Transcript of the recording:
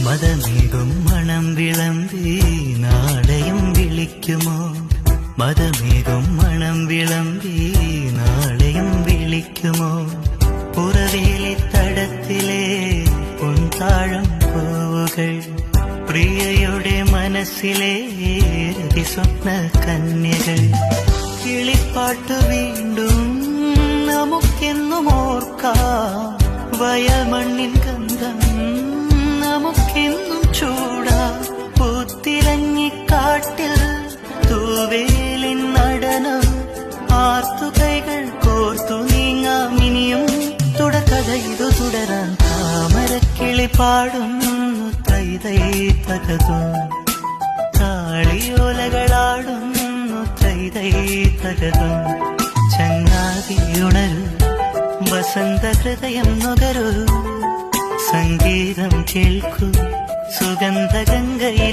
മതമേകും മണം വിളമ്പി നാളെയും വിളിക്കുമോ? മതമേകും മണം വിളമ്പി നാളെയും വിളിക്കുമോ? പുറവേലി തടത്തിലെ പൊൻതാഴം പൂവുകൾ പ്രിയയുടെ മനസ്സിലെ സ്വപ്ന കന്യകൾ. കിളിപ്പാട്ട് വീണ്ടും നമുക്കെന്നും ഓർക്കാം. വയൽ മണ്ണിൻ ഗന്ധം നമുക്കെന്നും ചൂടാ. പൂത്തിലങ്ങിക്കാട്ടിൽ തൂവേലിൻ നടനം ആർത്തുകൈകൾ കോർത്തു നീങ്ങാം. ഇനിയും തുടർക്കഥ ഇതു തുടരാൻ. താമരക്കിളി പാടുന്നു തൈ തൈ തകതോ. താളിയോലകളാടുന്നു തൈ തൈ തകതോ. ചങ്ങാതിയുണരു വസന്ത ഹൃദയം നുകരൂ. സംഗീതം കേൾക്കൂ സുഗന്ധഗംഗയിൽ